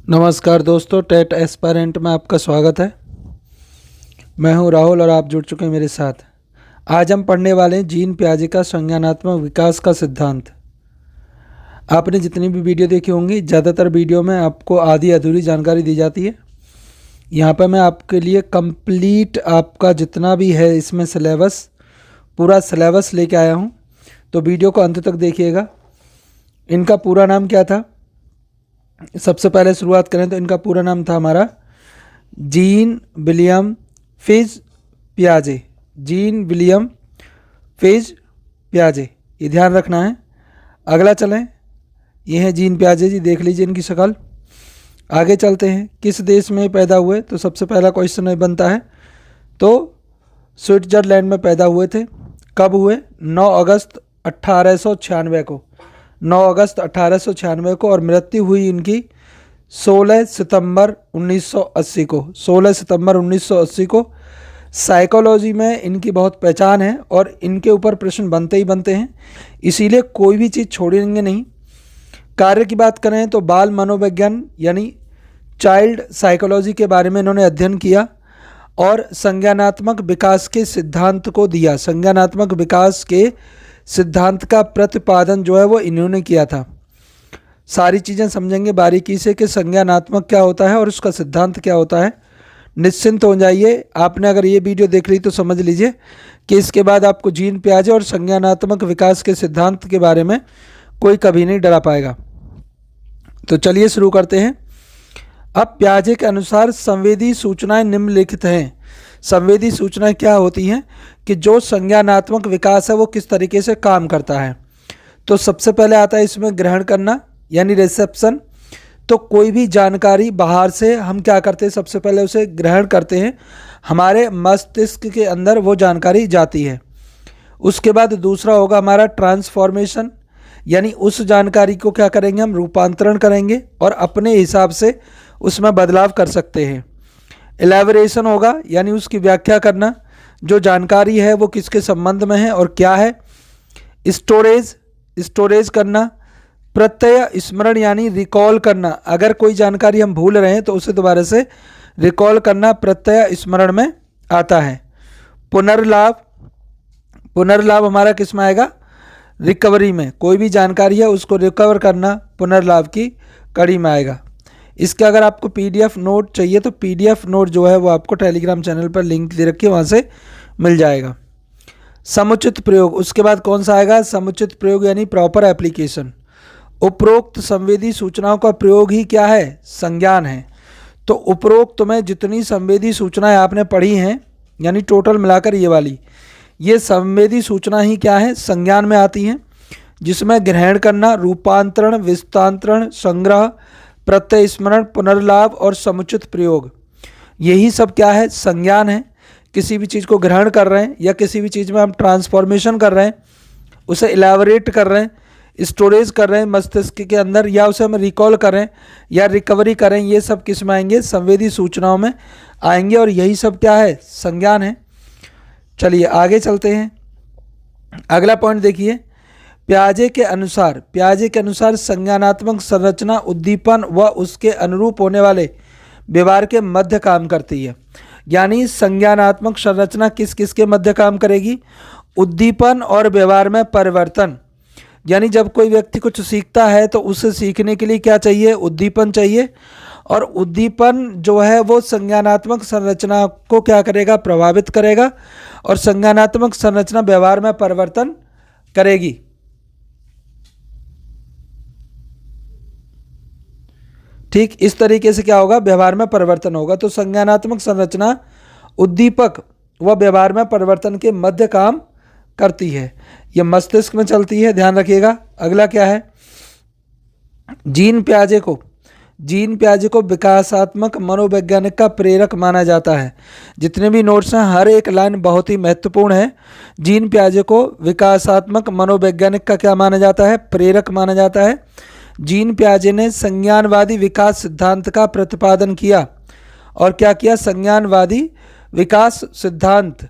नमस्कार दोस्तों, TET aspirant में आपका स्वागत है। मैं हूं राहुल और आप जुड़ चुके हैं मेरे साथ। आज हम पढ़ने वाले हैं जीन पियाजे का संज्ञानात्मक विकास का सिद्धांत। आपने जितनी भी वीडियो देखी होंगी, ज़्यादातर वीडियो में आपको आधी अधूरी जानकारी दी जाती है। यहाँ पर मैं आपके लिए कंप्लीट आपका जितना भी है इसमें सिलेबस, पूरा सिलेबस लेके आया हूँ, तो वीडियो को अंत तक देखिएगा। इनका पूरा नाम क्या था, सबसे पहले शुरुआत करें तो इनका पूरा नाम था हमारा जीन विलियम फिज पियाजे। जीन विलियम फिज पियाजे, ये ध्यान रखना है। अगला चलें, ये है जीन पियाजे जी, देख लीजिए इनकी शक्ल। आगे चलते हैं, किस देश में पैदा हुए, तो सबसे पहला क्वेश्चन ये बनता है, तो स्विट्जरलैंड में पैदा हुए थे। कब हुए? 9 अगस्त 1896 को, 9 अगस्त 1896 को, और मृत्यु हुई इनकी 16 सितंबर 1980 को, 16 सितंबर 1980 को। साइकोलॉजी में इनकी बहुत पहचान है और इनके ऊपर प्रश्न बनते ही बनते हैं, इसीलिए कोई भी चीज़ छोड़ेंगे नहीं। कार्य की बात करें तो बाल मनोविज्ञान यानी चाइल्ड साइकोलॉजी के बारे में इन्होंने अध्ययन किया और संज्ञानात्मक विकास के सिद्धांत को दिया। संज्ञानात्मक विकास के सिद्धांत का प्रतिपादन जो है वो इन्होंने किया था। सारी चीज़ें समझेंगे बारीकी से कि संज्ञानात्मक क्या होता है और उसका सिद्धांत क्या होता है। निश्चिंत हो जाइए, आपने अगर ये वीडियो देख ली तो समझ लीजिए कि इसके बाद आपको जीन पियाजे और संज्ञानात्मक विकास के सिद्धांत के बारे में कोई कभी नहीं डरा पाएगा। तो चलिए शुरू करते हैं। अब पियाजे के अनुसार संवेदी सूचनाएं निम्नलिखित हैं। संवेदी सूचनाएं क्या होती हैं कि जो संज्ञानात्मक विकास है वो किस तरीके से काम करता है। तो सबसे पहले आता है इसमें ग्रहण करना यानी रिसेप्शन। तो कोई भी जानकारी बाहर से हम क्या करते हैं, सबसे पहले उसे ग्रहण करते हैं, हमारे मस्तिष्क के अंदर वो जानकारी जाती है। उसके बाद दूसरा होगा हमारा ट्रांसफॉर्मेशन, यानी उस जानकारी को क्या करेंगे, हम रूपांतरण करेंगे और अपने हिसाब से उसमें बदलाव कर सकते हैं। एलैबोरेशन होगा यानी उसकी व्याख्या करना, जो जानकारी है वो किसके संबंध में है और क्या है। स्टोरेज करना। प्रत्यय स्मरण यानी रिकॉल करना, अगर कोई जानकारी हम भूल रहे हैं तो उसे दोबारा से रिकॉल करना प्रत्यय स्मरण में आता है। पुनर्लाभ, पुनर्लाभ हमारा किस में आएगा, रिकवरी में। कोई भी जानकारी है उसको रिकवर करना पुनर्लाभ की कड़ी में आएगा। इसका अगर आपको पीडीएफ नोट चाहिए तो पीडीएफ नोट जो है वो आपको टेलीग्राम चैनल पर लिंक दे रखी है, वहाँ से मिल जाएगा। समुचित प्रयोग, उसके बाद कौन सा आएगा, समुचित प्रयोग यानी प्रॉपर एप्लीकेशन। उपरोक्त संवेदी सूचनाओं का प्रयोग ही क्या है, संज्ञान है। तो उपरोक्त में जितनी संवेदी सूचनाएं आपने पढ़ी हैं यानी टोटल मिलाकर ये वाली, ये संवेदी सूचना ही क्या है, संज्ञान में आती हैं, जिसमें ग्रहण करना, रूपांतरण, विस्तांतरण, संग्रह, प्रत्यय स्मरण, पुनर्लाभ और समुचित प्रयोग, यही सब क्या है, संज्ञान है। किसी भी चीज़ को ग्रहण कर रहे हैं या किसी भी चीज़ में हम ट्रांसफॉर्मेशन कर रहे हैं, उसे इलेबोरेट कर रहे हैं, स्टोरेज कर रहे हैं मस्तिष्क के अंदर, या उसे हम रिकॉल करें या रिकवरी करें, ये सब किस में आएंगे, संवेदी सूचनाओं में आएंगे और यही सब क्या है, संज्ञान है। चलिए आगे चलते हैं। अगला पॉइंट देखिए, पियाजे के अनुसार संज्ञानात्मक संरचना उद्दीपन व उसके अनुरूप होने वाले व्यवहार के मध्य काम करती है। यानी संज्ञानात्मक संरचना किस किस के मध्य काम करेगी, उद्दीपन और व्यवहार में परिवर्तन। यानी जब कोई व्यक्ति कुछ सीखता है तो उसे सीखने के लिए क्या चाहिए, उद्दीपन चाहिए, और उद्दीपन जो है वो संज्ञानात्मक संरचना को क्या करेगा, प्रभावित करेगा, और संज्ञानात्मक संरचना व्यवहार में परिवर्तन करेगी। ठीक इस तरीके से क्या होगा, व्यवहार में परिवर्तन होगा। तो संज्ञानात्मक संरचना उद्दीपक व व्यवहार में परिवर्तन के मध्य काम करती है। यह मस्तिष्क में चलती है, ध्यान रखिएगा। अगला क्या है, जीन पियाजे को विकासात्मक मनोवैज्ञानिक का प्रेरक माना जाता है। जितने भी नोट्स हैं हर एक लाइन बहुत ही महत्वपूर्ण है। जीन पियाजे को विकासात्मक मनोवैज्ञानिक का क्या माना जाता है, प्रेरक माना जाता है। जीन पियाजे ने संज्ञानवादी विकास सिद्धांत का प्रतिपादन किया। और क्या किया, संज्ञानवादी विकास सिद्धांत।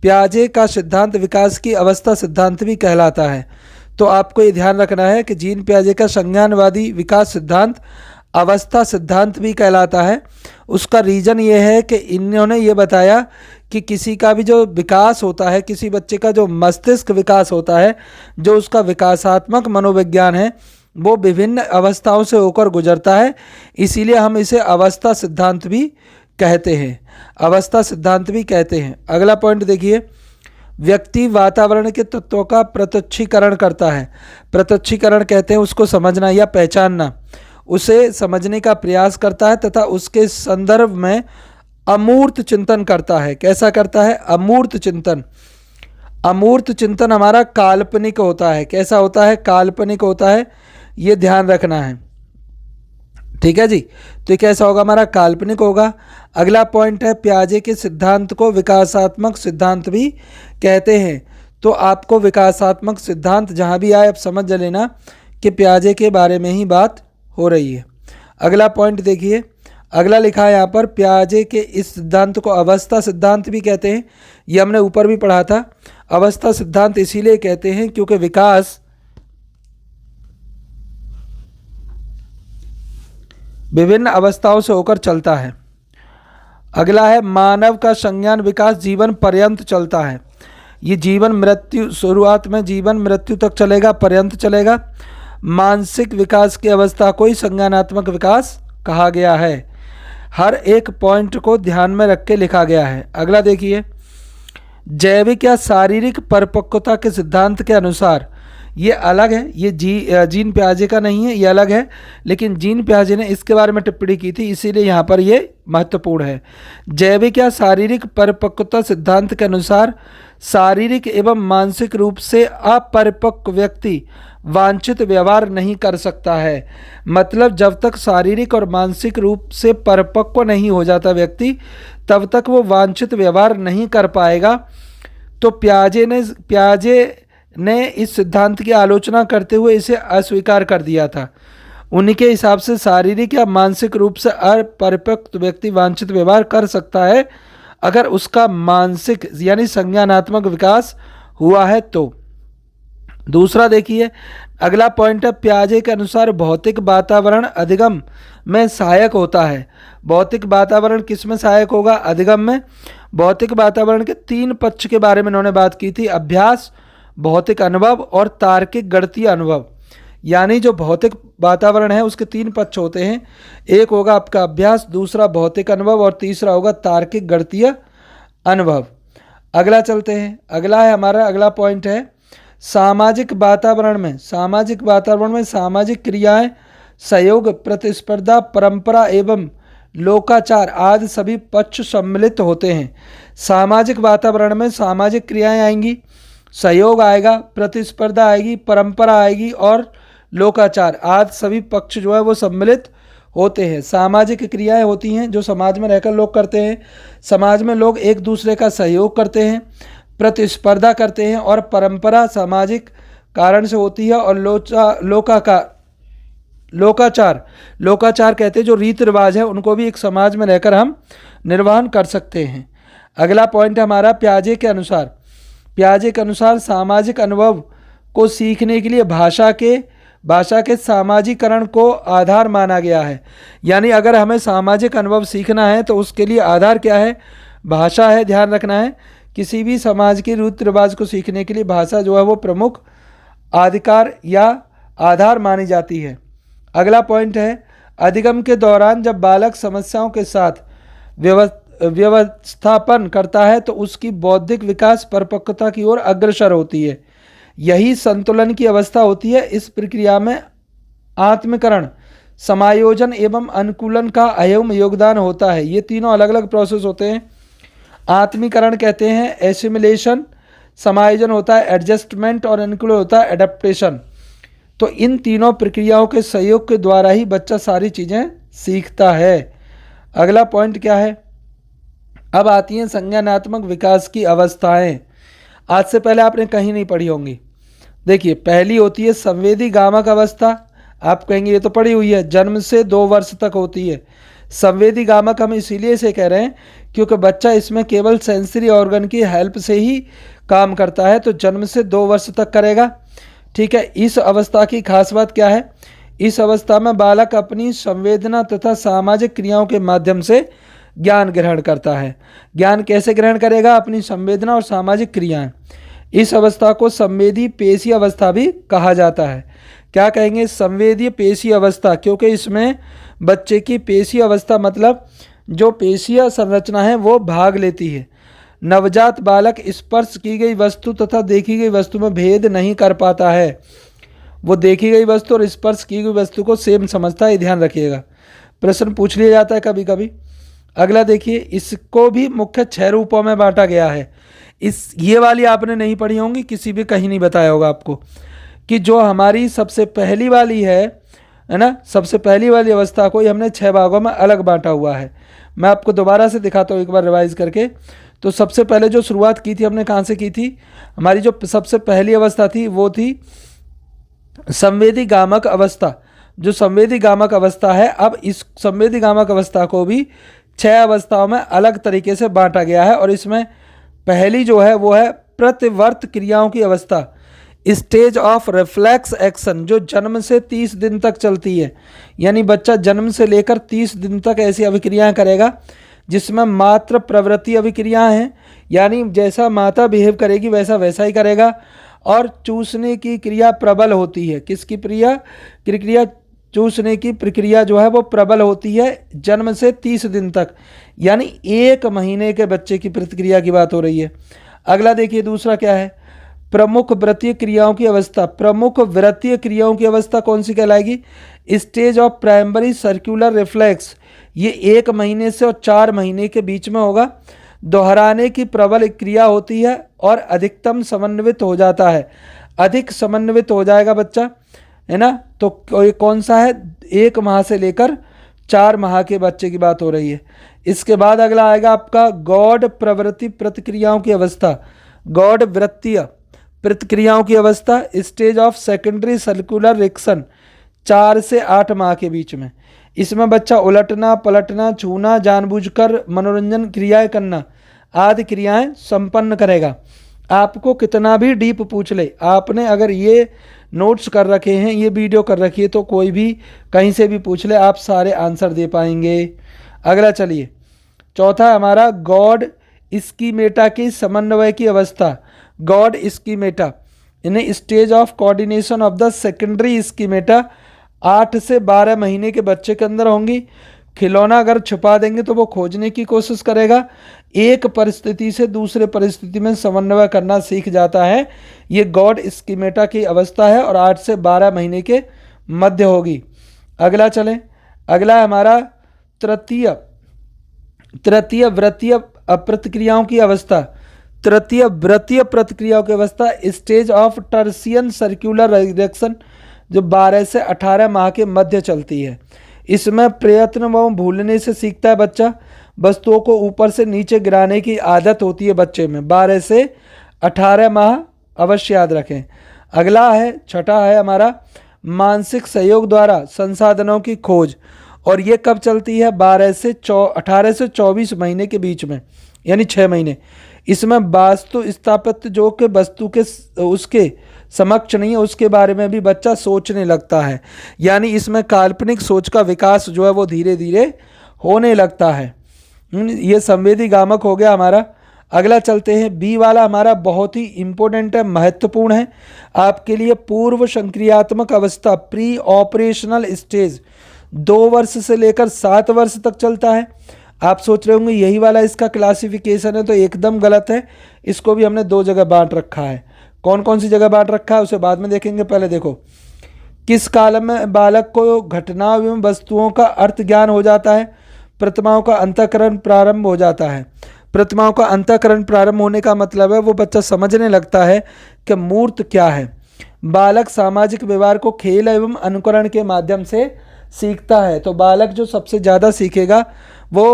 पियाजे का सिद्धांत विकास की अवस्था सिद्धांत भी कहलाता है। तो आपको ये ध्यान रखना है कि जीन पियाजे का संज्ञानवादी विकास सिद्धांत अवस्था सिद्धांत भी कहलाता है। उसका रीज़न ये है कि इन्होंने ये बताया कि किसी का भी जो विकास होता है, किसी बच्चे का जो मस्तिष्क विकास होता है, जो उसका विकासात्मक मनोविज्ञान है, वो विभिन्न अवस्थाओं से होकर गुजरता है। इसीलिए हम इसे अवस्था सिद्धांत भी कहते हैं, अवस्था सिद्धांत भी कहते हैं। अगला पॉइंट देखिए, व्यक्ति वातावरण के तत्वों का प्रत्यक्षीकरण करता है। प्रत्यक्षीकरण कहते हैं उसको समझना या पहचानना, उसे समझने का प्रयास करता है तथा उसके संदर्भ में अमूर्त चिंतन करता है। कैसा करता है? अमूर्त चिंतन। अमूर्त चिंतन हमारा काल्पनिक होता है। कैसा होता है? काल्पनिक होता है, ये ध्यान रखना है। ठीक है जी, तो ये कैसा होगा? हमारा काल्पनिक होगा। अगला पॉइंट है, पियाजे के सिद्धांत को विकासात्मक सिद्धांत भी कहते हैं। तो आपको विकासात्मक सिद्धांत जहाँ भी आए आप समझ लेना कि पियाजे के बारे में ही बात हो रही है। अगला पॉइंट देखिए, अगला लिखा है यहाँ पर, पियाजे के इस सिद्धांत को अवस्था सिद्धांत भी कहते हैं। ये हमने ऊपर भी पढ़ा था। अवस्था सिद्धांत इसीलिए कहते हैं क्योंकि विकास विभिन्न अवस्थाओं से होकर चलता है। अगला है, मानव का संज्ञान विकास जीवन पर्यंत चलता है। ये जीवन मृत्यु, शुरुआत में जीवन मृत्यु तक चलेगा, पर्यंत चलेगा। मानसिक विकास की अवस्था को ही संज्ञानात्मक विकास कहा गया है। हर एक पॉइंट को ध्यान में रख के लिखा गया है। अगला देखिए, जैविक या शारीरिक परिपक्वता के सिद्धांत के अनुसार, ये अलग है, ये जीन पियाजे का नहीं है, ये अलग है, लेकिन जीन पियाजे ने इसके बारे में टिप्पणी की थी, इसीलिए यहाँ पर ये महत्वपूर्ण है। जैविक या शारीरिक परिपक्वता सिद्धांत के अनुसार शारीरिक एवं मानसिक रूप से अपरिपक्व व्यक्ति वांछित व्यवहार नहीं कर सकता है। मतलब जब तक शारीरिक और मानसिक रूप से परिपक्व नहीं हो जाता व्यक्ति, तब तक वो वांछित व्यवहार नहीं कर पाएगा। तो पियाजे ने इस सिद्धांत की आलोचना करते हुए इसे अस्वीकार कर दिया था। उनके हिसाब से शारीरिक या मानसिक रूप से अपरिपक्व व्यक्ति वांछित व्यवहार कर सकता है अगर उसका मानसिक यानी संज्ञानात्मक विकास हुआ है तो। दूसरा देखिए, अगला पॉइंट है, पियाजे के अनुसार भौतिक वातावरण अधिगम में सहायक होता है। भौतिक वातावरण किस में सहायक होगा? अधिगम में। भौतिक वातावरण के 3 पक्ष के बारे में उन्होंने बात की थी, अभ्यास, भौतिक अनुभव और तार्किक गणितीय अनुभव। यानी जो भौतिक वातावरण है उसके 3 पक्ष होते हैं, एक होगा आपका अभ्यास, दूसरा भौतिक अनुभव और तीसरा होगा तार्किक गणितीय अनुभव। अगला चलते हैं, अगला है हमारा अगला पॉइंट है, सामाजिक वातावरण में सामाजिक क्रियाएं, सहयोग, प्रतिस्पर्धा, परंपरा एवं लोकाचार आदि सभी पक्ष सम्मिलित होते हैं। सामाजिक वातावरण में सामाजिक क्रियाएं आएंगी, सहयोग आएगा, प्रतिस्पर्धा आएगी, परंपरा आएगी और लोकाचार आदि सभी पक्ष जो है वो सम्मिलित होते हैं। सामाजिक क्रियाएं होती हैं जो समाज में रहकर लोग करते हैं। समाज में लोग एक दूसरे का सहयोग करते हैं, प्रतिस्पर्धा करते हैं और परंपरा सामाजिक कारण से होती है। और लोकाचार कहते हैं जो रीति रिवाज है उनको भी एक समाज में रहकर हम निर्वहन कर सकते हैं। अगला पॉइंट है हमारा, पियाजे के अनुसार सामाजिक अनुभव को सीखने के लिए भाषा के सामाजिकरण को आधार माना गया है। यानी अगर हमें सामाजिक अनुभव सीखना है तो उसके लिए आधार क्या है? भाषा है। ध्यान रखना है, किसी भी समाज के रीति रिवाज को सीखने के लिए भाषा जो है वो प्रमुख अधिकार या आधार मानी जाती है। अगला पॉइंट है, अधिगम के दौरान जब बालक समस्याओं के साथ व्यवस्थापन करता है तो उसकी बौद्धिक विकास परिपक्वता की ओर अग्रसर होती है। यही संतुलन की अवस्था होती है। इस प्रक्रिया में आत्मीकरण, समायोजन एवं अनुकूलन का अहम योगदान होता है। ये तीनों अलग अलग प्रोसेस होते हैं। आत्मीकरण कहते हैं एसिमिलेशन, समायोजन होता है एडजस्टमेंट और अनुकूलन होता है एडेप्टेशन। तो इन तीनों प्रक्रियाओं के सहयोग के द्वारा ही बच्चा सारी चीज़ें सीखता है। अगला पॉइंट क्या है? अब आती हैं संज्ञानात्मक विकास की अवस्थाएं। आज से पहले आपने कहीं नहीं पढ़ी होंगी। देखिए, पहली होती है संवेदी गामक अवस्था। आप कहेंगे ये तो पढ़ी हुई है, जन्म से 2 वर्ष तक होती है। संवेदी गामक हम इसीलिए इसे कह रहे हैं क्योंकि बच्चा इसमें केवल सेंसरी ऑर्गन की हेल्प से ही काम करता है, तो जन्म से 2 वर्ष तक करेगा। ठीक है, इस अवस्था की खास बात क्या है? इस अवस्था में बालक अपनी संवेदना तथा सामाजिक क्रियाओं के माध्यम से ज्ञान ग्रहण करता है। ज्ञान कैसे ग्रहण करेगा? अपनी संवेदना और सामाजिक क्रियाएं। इस अवस्था को संवेदी पेशी अवस्था भी कहा जाता है। क्या कहेंगे? संवेदी पेशी अवस्था, क्योंकि इसमें बच्चे की पेशी अवस्था मतलब जो पेशीय संरचना है वो भाग लेती है। नवजात बालक स्पर्श की गई वस्तु तथा देखी गई वस्तु में भेद नहीं कर पाता है। वो देखी गई वस्तु और स्पर्श की गई वस्तु को सेम समझता है, ध्यान रखिएगा। प्रश्न पूछ लिया जाता है कभी कभी। अगला देखिए, इसको भी मुख्य 6 रूपों में बांटा गया है। ये वाली आपने नहीं पढ़ी होंगी, किसी भी कहीं नहीं बताया होगा आपको कि जो हमारी सबसे पहली वाली है ना, सबसे पहली वाली अवस्था को हमने 6 भागों में अलग बांटा हुआ है। मैं आपको दोबारा से दिखाता हूँ एक बार रिवाइज करके। तो सबसे पहले जो शुरुआत की थी हमने कहाँ से की थी? हमारी जो सबसे पहली अवस्था थी वो थी संवेदी गामक अवस्था। जो संवेदी गामक अवस्था है, अब इस संवेदी गामक अवस्था को भी 6 अवस्थाओं में अलग तरीके से बांटा गया है। और इसमें पहली जो है वो है प्रतिवर्त क्रियाओं की अवस्था, स्टेज ऑफ रिफ्लेक्स एक्शन, जो जन्म से 30 दिन तक चलती है। यानी बच्चा जन्म से लेकर 30 दिन तक ऐसी अभिक्रियाएं करेगा जिसमें मात्र प्रवृत्ति अभिक्रियाएं हैं, यानी जैसा माता बिहेव करेगी वैसा वैसा ही करेगा। और चूसने की क्रिया प्रबल होती है। किसकी क्रिया? चूसने की प्रक्रिया जो है वो प्रबल होती है जन्म से 30 दिन तक, यानी 1 महीने के बच्चे की प्रतिक्रिया की बात हो रही है। अगला देखिए, दूसरा क्या है? प्रमुख व्रतीय क्रियाओं की अवस्था। प्रमुख व्रतीय क्रियाओं की अवस्था कौन सी कहलाएगी? Stage of primary circular reflex. ये 1 महीने से और 4 महीने के बीच में होगा। दोहराने की प्रबल क्रिया होती है और अधिकतम समन्वित हो जाता है। अधिक समन्वित हो जाएगा बच्चा, है ना। तो ये कौन सा है? 1 माह से लेकर 4 माह के बच्चे की बात हो रही है। इसके बाद अगला आएगा आपका गौड़ प्रवृत्ति प्रतिक्रियाओं की अवस्था। गौड़ वृत्तीय प्रतिक्रियाओं की अवस्था, stage of secondary circular reaction, 4 से 8 माह के बीच में। इसमें बच्चा उलटना, पलटना, छूना, जानबूझकर मनोरंजन क्रियाएं करना आदि क्रियाएं संपन्न करेगा। आपको कितना भी डीप पूछ ले, आपने अगर ये नोट्स कर रखे हैं, ये वीडियो कर रखी है, तो कोई भी कहीं से भी पूछ ले, आप सारे आंसर दे पाएंगे। अगला चलिए, चौथा हमारा गॉड स्कीमेटा की समन्वय की अवस्था। गॉड स्कीमेटा इन्हें stage of coordination of the secondary schemata 8 से 12 महीने के बच्चे के अंदर होंगी। खिलौना अगर छुपा देंगे तो वो खोजने की कोशिश करेगा। एक परिस्थिति से दूसरे परिस्थिति में समन्वय करना सीख जाता है। ये गॉड स्कीमेटा की अवस्था है और 8 से 12 महीने के मध्य होगी। अगला चलें, अगला हमारा तृतीय व्रतीय प्रतिक्रियाओं की अवस्था। तृतीय व्रतीय प्रतिक्रियाओं की अवस्था, stage of tertian circular reaction, जो 12 से 18 माह के मध्य चलती है। इसमें प्रयत्न व भूलने से सीखता है बच्चा। वस्तुओं को ऊपर से नीचे गिराने की आदत होती है बच्चे में। 12 से 18 माह अवश्य याद रखें। अगला है, छठा है हमारा मानसिक सहयोग द्वारा संसाधनों की खोज, और ये कब चलती है? 18 से 24 महीने के बीच में, यानी 6 महीने। इसमें वास्तु स्थापित जो कि वस्तु के उसके समक्ष नहीं है उसके बारे में भी बच्चा सोचने लगता है, यानी इसमें काल्पनिक सोच का विकास जो है वो धीरे धीरे होने लगता है। ये संवेदी गामक हो गया हमारा। अगला चलते हैं, बी वाला हमारा बहुत ही इम्पोर्टेंट है, महत्वपूर्ण है आपके लिए। पूर्व संक्रियात्मक अवस्था, प्री ऑपरेशनल स्टेज, 2 वर्ष से लेकर 7 वर्ष तक चलता है। आप सोच रहे होंगे यही वाला इसका क्लासिफिकेशन है, तो एकदम गलत है। इसको भी हमने 2 जगह बांट रखा है। कौन कौन सी जगह बांट रखा है उसे बाद में देखेंगे। पहले देखो, किस काल में बालक को घटनाओं एवं वस्तुओं का अर्थ ज्ञान हो जाता है? प्रतिमाओं का अंतःकरण प्रारंभ हो जाता है। प्रतिमाओं का अंतःकरण प्रारंभ होने का मतलब है वो बच्चा समझने लगता है कि मूर्त क्या है। बालक सामाजिक व्यवहार को खेल एवं अनुकरण के माध्यम से सीखता है। तो बालक जो सबसे ज़्यादा सीखेगा वो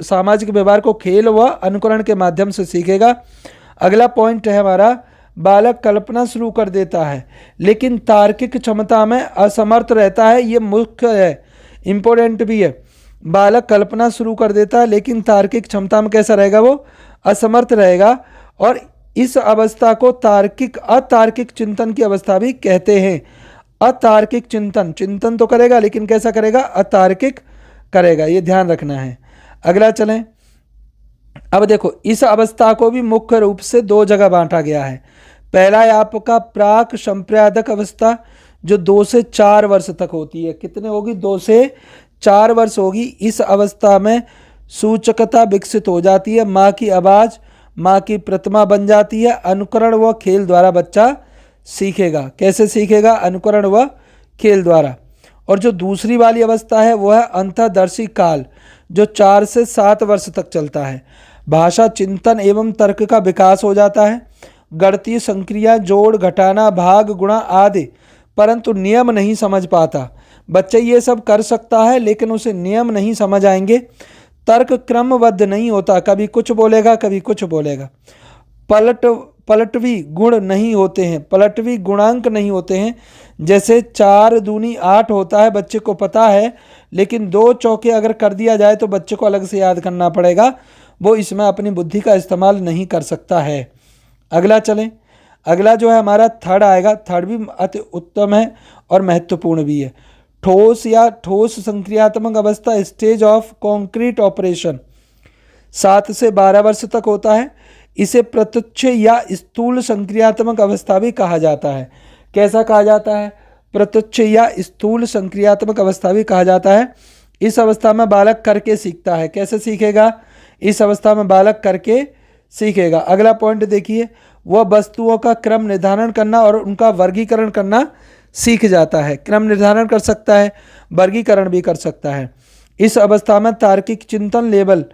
सामाजिक व्यवहार को खेल व अनुकरण के माध्यम से सीखेगा। अगला पॉइंट है हमारा, बालक कल्पना शुरू कर देता है लेकिन तार्किक क्षमता में असमर्थ रहता है। ये मुख्य है, इम्पोर्टेंट भी है। बालक कल्पना शुरू कर देता है लेकिन तार्किक क्षमता में कैसा रहेगा? वो असमर्थ रहेगा। और इस अवस्था को अतार्किक चिंतन की अवस्था भी कहते हैं। अतार्किक चिंतन, चिंतन तो करेगा लेकिन कैसा करेगा, अतार्किक करेगा, ये ध्यान रखना है। अगला चलें, अब देखो इस अवस्था को भी मुख्य रूप से दो जगह बांटा गया है। पहला है आपका प्राक संप्रदायक अवस्था जो 2 से 4 वर्ष तक होती है। कितने होगी, 2 से 4 वर्ष होगी। इस अवस्था में सूचकता विकसित हो जाती है, माँ की आवाज़ माँ की प्रतिमा बन जाती है। अनुकरण व खेल द्वारा बच्चा सीखेगा। कैसे सीखेगा, अनुकरण व खेल द्वारा। और जो दूसरी वाली अवस्था है वो है अंतःदर्शी काल जो 4 से 7 वर्ष तक चलता है। भाषा चिंतन एवं तर्क का विकास हो जाता है। गणितीय संक्रिया, जोड़ घटाना, भाग गुणा आदि, परंतु नियम नहीं समझ पाता। बच्चे ये सब कर सकता है लेकिन उसे नियम नहीं समझ आएंगे। तर्क क्रमबद्ध नहीं होता, कभी कुछ बोलेगा कभी कुछ बोलेगा। पलटवी गुण नहीं होते हैं, पलटवी गुणांक नहीं होते हैं। जैसे 4 दूनी 8 होता है, बच्चे को पता है, लेकिन 2 चौके अगर कर दिया जाए तो बच्चे को अलग से याद करना पड़ेगा, वो इसमें अपनी बुद्धि का इस्तेमाल नहीं कर सकता है। अगला चलें, अगला जो है हमारा थर्ड आएगा। थर्ड भी अति उत्तम है और महत्वपूर्ण भी है। ठोस या ठोस संक्रियात्मक अवस्था, स्टेज ऑफ कॉन्क्रीट ऑपरेशन, 7 से 12 वर्ष तक होता है। इसे प्रत्यक्ष या स्थूल संक्रियात्मक अवस्था भी कहा जाता है। कैसा कहा जाता है, प्रत्यक्ष या स्थूल संक्रियात्मक अवस्था भी कहा जाता है। इस अवस्था में बालक करके सीखता है। कैसे सीखेगा, इस अवस्था में बालक करके सीखेगा। अगला पॉइंट देखिए, वह वस्तुओं का क्रम निर्धारण करना और उनका वर्गीकरण करना सीख जाता है। क्रम निर्धारण कर सकता है, वर्गीकरण भी कर सकता है। इस अवस्था में तार्किक चिंतन लेवल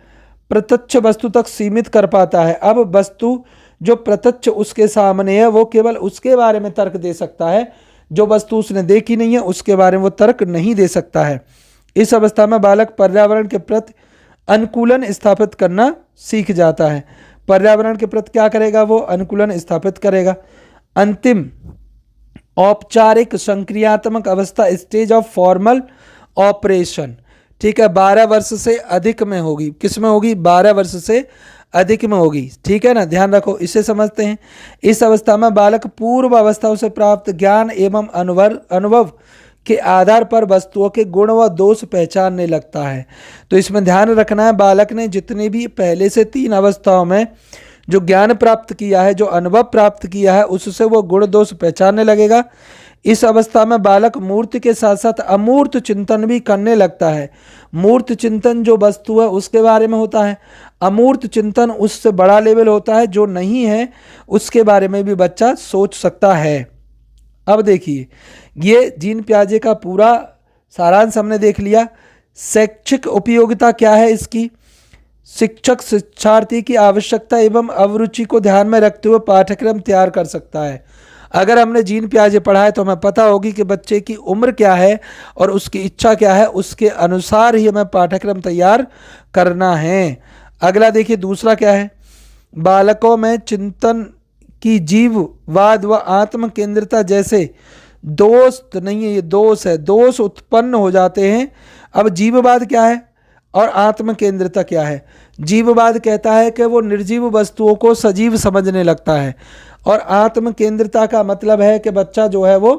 प्रत्यक्ष वस्तु तक सीमित कर पाता है। अब वस्तु जो प्रत्यक्ष उसके सामने है वो केवल उसके बारे में तर्क दे सकता है, जो वस्तु उसने देखी नहीं है उसके बारे में वो तर्क नहीं दे सकता है। इस अवस्था में बालक पर्यावरण के प्रति अनुकूलन स्थापित करना सीख जाता है। पर्यावरण के प्रति क्या करेगा, वो अनुकूलन स्थापित करेगा। अंतिम औपचारिक संक्रियात्मक अवस्था, स्टेज ऑफ फॉर्मल ऑपरेशन, ठीक है, 12 वर्ष से अधिक में होगी। किस में होगी, 12 वर्ष से अधिक में होगी, ठीक है ना, ध्यान रखो, इसे समझते हैं। इस अवस्था में बालक पूर्व अवस्थाओं से प्राप्त ज्ञान एवं अनुभव के आधार पर वस्तुओं के गुण व दोष पहचानने लगता है। तो इसमें ध्यान रखना है, बालक ने जितने भी पहले से 3 अवस्थाओं में जो ज्ञान प्राप्त किया है, जो अनुभव प्राप्त किया है, उससे वो गुण दोष पहचानने लगेगा। इस अवस्था में बालक मूर्त के साथ साथ अमूर्त चिंतन भी करने लगता है। मूर्त चिंतन जो वस्तु है उसके बारे में होता है, अमूर्त चिंतन उससे बड़ा लेवल होता है, जो नहीं है उसके बारे में भी बच्चा सोच सकता है। अब देखिए, ये जीन पियाजे का पूरा सारांश हमने देख लिया। शैक्षिक उपयोगिता क्या है इसकी, शिक्षक शिक्षार्थी की आवश्यकता एवं अभिरुचि को ध्यान में रखते हुए पाठ्यक्रम तैयार कर सकता है। अगर हमने जीन पियाजे पढ़ा है तो हमें पता होगी कि बच्चे की उम्र क्या है और उसकी इच्छा क्या है, उसके अनुसार ही हमें पाठ्यक्रम तैयार करना है। अगला देखिए, दूसरा क्या है, बालकों में चिंतन की जीववाद व आत्म केंद्रिता जैसे दोस्त नहीं है, ये दोष है, दोष उत्पन्न हो जाते हैं। अब जीववाद क्या है और आत्म केंद्रिता क्या है। जीववाद कहता है कि वो निर्जीव वस्तुओं को सजीव समझने लगता है, और आत्म केंद्रिता का मतलब है कि बच्चा जो है वो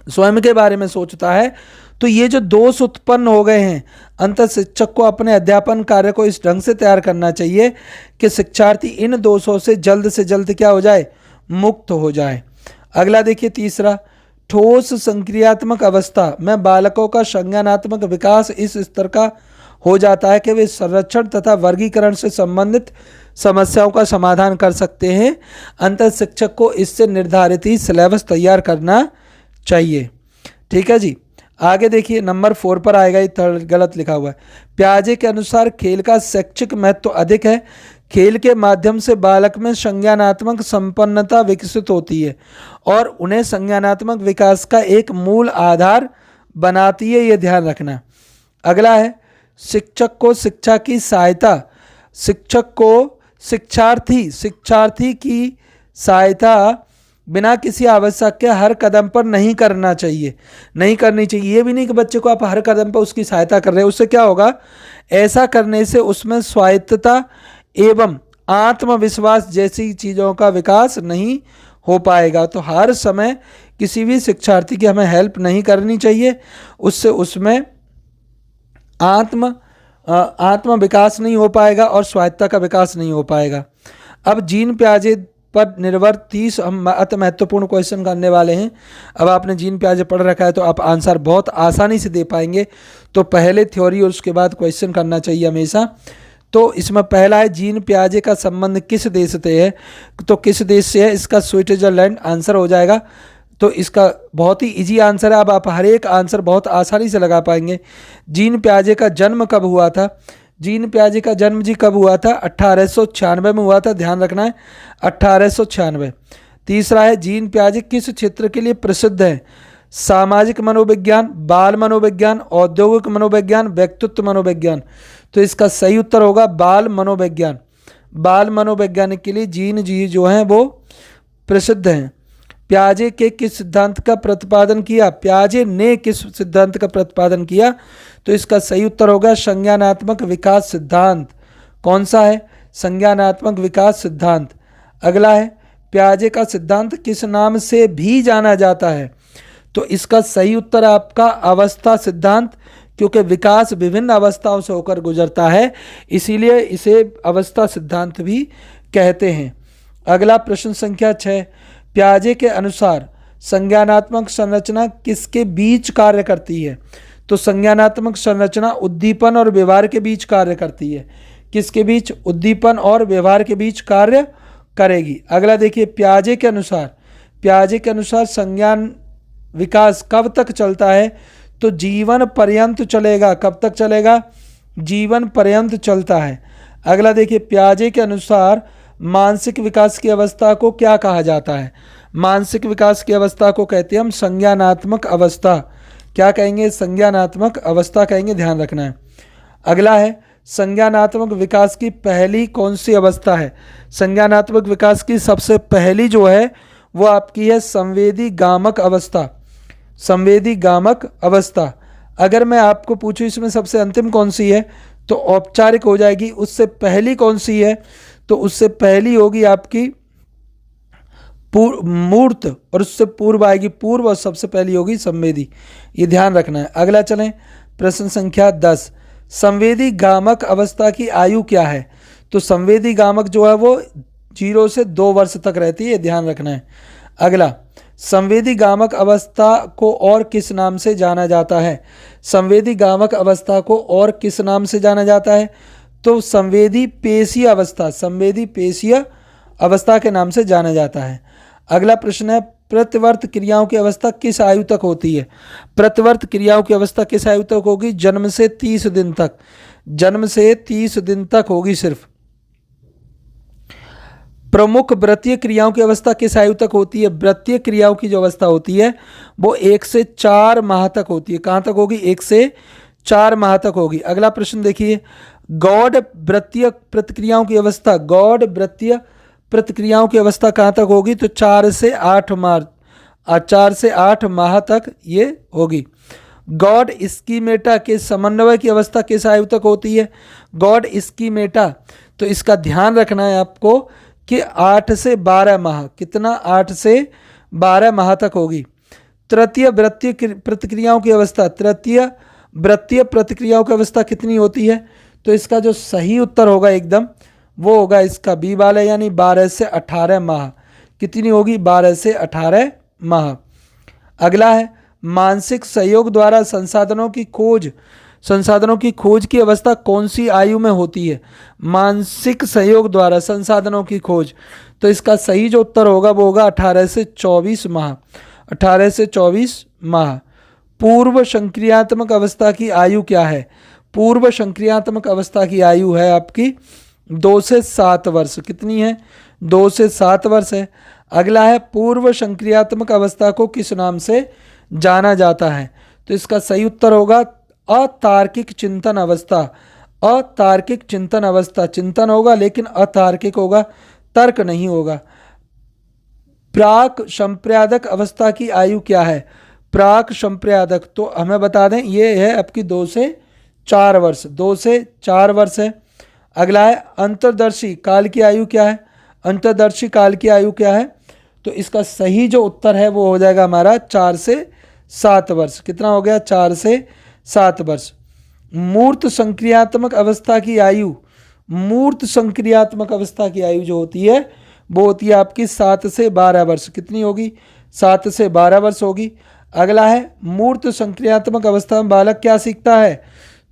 स्वयं के बारे में सोचता है। तो ये जो दोष उत्पन्न हो गए हैं, अंत शिक्षक को अपने अध्यापन कार्य को इस ढंग से तैयार करना चाहिए कि शिक्षार्थी इन दोषों से जल्द क्या हो जाए, मुक्त हो जाए। अगला देखिए, तीसरा, ठोस संक्रियात्मक अवस्था में बालकों का संज्ञानात्मक विकास इस स्तर का हो जाता है कि वे संरक्षण तथा वर्गीकरण से संबंधित समस्याओं का समाधान कर सकते हैं। अंत शिक्षक को इससे निर्धारित ही सिलेबस तैयार करना चाहिए। ठीक है जी, आगे देखिए, नंबर 4 पर आएगा, ये थर्ड गलत लिखा हुआ है। पियाजे के अनुसार खेल का शैक्षिक महत्व अधिक है। खेल के माध्यम से बालक में संज्ञानात्मक संपन्नता विकसित होती है और उन्हें संज्ञानात्मक विकास का एक मूल आधार बनाती है, ये ध्यान रखना। अगला है, शिक्षक को शिक्षा की सहायता, शिक्षक को शिक्षार्थी की सहायता बिना किसी आवश्यक के हर कदम पर नहीं करनी चाहिए। ये भी नहीं कि बच्चे को आप हर कदम पर उसकी सहायता कर रहे हैं, उससे क्या होगा, ऐसा करने से उसमें स्वायत्तता एवं आत्मविश्वास जैसी चीज़ों का विकास नहीं हो पाएगा। तो हर समय किसी भी शिक्षार्थी की हमें हेल्प नहीं करनी चाहिए, उससे उसमें आत्म विकास नहीं हो पाएगा और स्वायत्ता का विकास नहीं हो पाएगा। अब जीन प्याजे पर निर्भर 30 हम अति महत्वपूर्ण क्वेश्चन करने वाले हैं। अब आपने जीन प्याजे पढ़ रखा है तो आप आंसर बहुत आसानी से दे पाएंगे। तो पहले थ्योरी और उसके बाद क्वेश्चन करना चाहिए हमेशा। तो इसमें पहला है जीन प्याजे का संबंध किस देश से है, तो किस देश से है, इसका स्विट्जरलैंड आंसर हो जाएगा। तो इसका बहुत ही इजी आंसर है। अब आप हर एक आंसर बहुत आसानी से लगा पाएंगे। जीन प्याजे का जन्म कब हुआ था? जीन प्याजे का जन्म जी कब हुआ था? 1896 में हुआ था, ध्यान रखना है 1896। तीसरा है जीन प्याजे किस क्षेत्र के लिए प्रसिद्ध है? सामाजिक मनोविज्ञान, बाल मनोविज्ञान, औद्योगिक मनोविज्ञान, व्यक्तित्व मनोविज्ञान। तो इसका सही उत्तर होगा बाल मनोविज्ञान। बाल मनोविज्ञान के लिए जीन जी जो हैं वो प्रसिद्ध हैं। प्याजे के किस सिद्धांत का प्रतिपादन किया? प्याजे ने किस सिद्धांत का प्रतिपादन किया? तो इसका सही उत्तर होगा संज्ञानात्मक विकास सिद्धांत। कौन सा है? संज्ञानात्मक विकास सिद्धांत। अगला है प्याजे का सिद्धांत किस नाम से भी जाना जाता है? तो इसका सही उत्तर आपका अवस्था सिद्धांत, क्योंकि विकास विभिन्न अवस्थाओं से होकर गुजरता है, इसीलिए इसे अवस्था सिद्धांत भी कहते हैं। अगला प्रश्न संख्या 6, प्याजे के अनुसार संज्ञानात्मक संरचना किसके बीच कार्य करती है? तो संज्ञानात्मक संरचना उद्दीपन और व्यवहार के बीच कार्य करती है। किसके बीच? उद्दीपन और व्यवहार के बीच कार्य करेगी। अगला देखिए प्याजे के अनुसार संज्ञान विकास कब तक चलता है? तो जीवन पर्यंत चलेगा। कब तक चलेगा? जीवन पर्यंत चलता है। अगला देखिए प्याजे के अनुसार मानसिक विकास की अवस्था को क्या कहा जाता है? मानसिक विकास की अवस्था को कहते हैं हम संज्ञानात्मक अवस्था। क्या कहेंगे? संज्ञानात्मक अवस्था कहेंगे, ध्यान रखना है। अगला है संज्ञानात्मक विकास की पहली कौन सी अवस्था है? संज्ञानात्मक विकास की सबसे पहली जो है वो आपकी है संवेदी गामक अवस्था। संवेदी गामक अवस्था। अगर मैं आपको पूछूं इसमें सबसे अंतिम कौन सी है, तो औपचारिक हो जाएगी। उससे पहली कौन सी है? तो उससे पहली होगी आपकी मूर्त, और उससे पूर्व आएगी पूर्व, और सबसे पहली होगी संवेदी। ये ध्यान रखना है। अगला चलें प्रश्न संख्या 10, संवेदी गामक अवस्था की आयु क्या है? तो संवेदी गामक जो है वो 0 से 2 वर्ष तक रहती है, ध्यान रखना है। अगला संवेदी गामक अवस्था को और किस नाम से जाना जाता है? संवेदी गामक अवस्था को और किस नाम से जाना जाता है? तो संवेदी पेशीय अवस्था, संवेदी पेशीय अवस्था के नाम से जाना जाता है। अगला प्रश्न है प्रतिवर्त क्रियाओं की अवस्था किस आयु तक होती है? प्रतिवर्त क्रियाओं की अवस्था किस आयु तक होगी? जन्म से 30 दिन तक। जन्म से 30 दिन तक होगी सिर्फ। प्रमुख व्रतीय क्रियाओं की अवस्था किस आयु तक होती है? व्रतीय क्रियाओं की जो अवस्था होती है वो 1 से 4 माह तक होती है। कहाँ तक होगी? 1 से 4 माह तक होगी। अगला प्रश्न देखिए गौड़ व्रतीय प्रतिक्रियाओं की अवस्था, गौड़ व्रतीय प्रतिक्रियाओं की अवस्था कहाँ तक होगी? तो 4 से 8 माह तक ये होगी। गॉड स्कीमेटा के समन्वय की अवस्था किस आयु तक होती है? गॉड स्कीमेटा, तो इसका ध्यान रखना है आपको कि 8 से 12 माह, कितना? 8 से 12 माह तक होगी। तृतीय वृत्तीय प्रतिक्रियाओं की अवस्था, तृतीय वृत्तीय प्रतिक्रियाओं की अवस्था कितनी होती है? तो इसका जो सही उत्तर होगा एकदम वो होगा इसका बी वाला, यानी 12 से 18 माह। कितनी होगी? 12 से 18 माह। अगला है मानसिक सहयोग द्वारा संसाधनों की खोज की अवस्था कौन सी आयु में होती है? मानसिक सहयोग द्वारा संसाधनों की खोज, तो इसका सही जो उत्तर होगा वो होगा 18 से 24 माह। 18 से 24 माह। पूर्व संक्रियात्मक अवस्था की आयु क्या है? पूर्व संक्रियात्मक अवस्था की आयु है आपकी 2 से 7 वर्ष। कितनी है? 2 से 7 वर्ष है। अगला है पूर्व संक्रियात्मक अवस्था को किस नाम से जाना जाता है? तो इसका सही उत्तर होगा अतार्किक चिंतन अवस्था। अतार्किक चिंतन अवस्था, चिंतन होगा लेकिन अतार्किक होगा, तर्क नहीं होगा। प्राक संप्रेरक अवस्था की आयु क्या है? प्राक संप्रेरक, तो हमें बता दें ये है आपकी 2 से 4 वर्ष। 2 से 4 वर्ष है। अगला है अंतर्दर्शी काल की आयु क्या है? अंतर्दर्शी काल की आयु क्या है? तो इसका सही जो उत्तर है वो हो जाएगा हमारा 4 से 7 वर्ष। कितना हो गया? 4 से 7 वर्ष। मूर्त संक्रियात्मक अवस्था की आयु, मूर्त संक्रियात्मक अवस्था की आयु जो होती है वो होती है आपकी 7 से 12 वर्ष। कितनी होगी? 7 से 12 वर्ष होगी। अगला है मूर्त संक्रियात्मक अवस्था में बालक क्या सीखता है?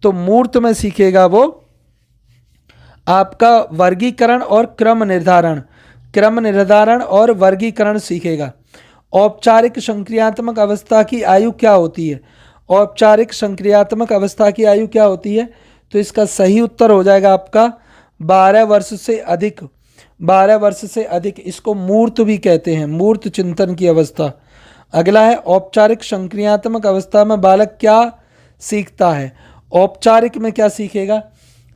तो मूर्त में सीखेगा वो आपका वर्गीकरण और क्रम निर्धारण और वर्गीकरण सीखेगा। औपचारिक संक्रियात्मक अवस्था की आयु क्या होती है? औपचारिक संक्रियात्मक अवस्था की आयु क्या होती है? तो इसका सही उत्तर हो जाएगा आपका 12 वर्ष से अधिक। 12 वर्ष से अधिक, इसको मूर्त भी कहते हैं, मूर्त चिंतन की अवस्था। अगला है औपचारिक संक्रियात्मक अवस्था में बालक क्या सीखता है? औपचारिक में क्या सीखेगा?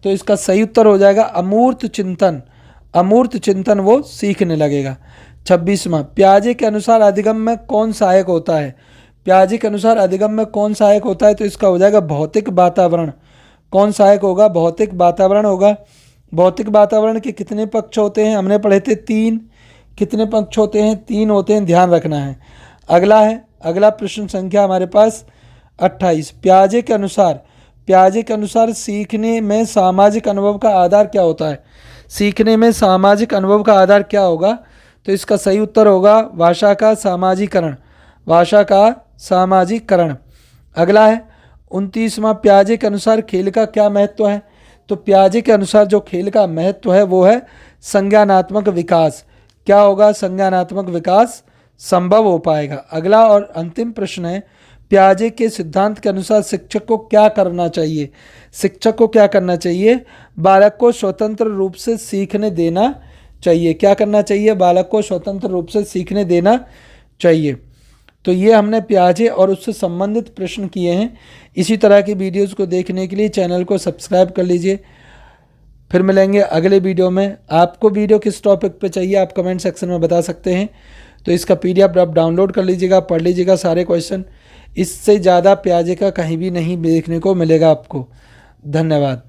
तो इसका सही उत्तर हो जाएगा अमूर्त चिंतन। अमूर्त चिंतन वो सीखने लगेगा। 26वां, पियाजे के अनुसार अधिगम में कौन सहायक होता है? पियाजे के अनुसार अधिगम में कौन सहायक होता है? तो इसका हो जाएगा भौतिक वातावरण। कौन सहायक होगा? भौतिक वातावरण होगा। भौतिक वातावरण के कितने पक्ष होते हैं? हमने पढ़े थे 3। कितने पक्ष होते हैं? 3 होते हैं, ध्यान रखना है। अगला प्रश्न संख्या हमारे पास 28। पियाजे के अनुसार सीखने में सामाजिक अनुभव का आधार क्या होता है? सीखने में सामाजिक अनुभव का आधार क्या होगा? तो इसका सही उत्तर होगा भाषा का सामाजिकरण। भाषा का सामाजिकरण। अगला है 29वां, पियाजे के अनुसार खेल का क्या महत्व है? तो पियाजे के अनुसार जो खेल का महत्व है वो है संज्ञानात्मक विकास। क्या होगा? संज्ञानात्मक विकास संभव हो पाएगा। अगला और अंतिम प्रश्न है, पियाजे के सिद्धांत के अनुसार शिक्षक को क्या करना चाहिए? शिक्षक को क्या करना चाहिए? बालक को स्वतंत्र रूप से सीखने देना चाहिए। क्या करना चाहिए? बालक को स्वतंत्र रूप से सीखने देना चाहिए। तो ये हमने पियाजे और उससे संबंधित प्रश्न किए हैं। इसी तरह की वीडियोज़ को देखने के लिए चैनल को सब्सक्राइब कर लीजिए। फिर मिलेंगे अगले वीडियो में। आपको वीडियो किस टॉपिक पे चाहिए आप कमेंट सेक्शन में बता सकते हैं। तो इसका PDF आप डाउनलोड कर लीजिएगा, पढ़ लीजिएगा सारे क्वेश्चन। इससे ज़्यादा पियाजे का कहीं भी नहीं देखने को मिलेगा आपको। धन्यवाद।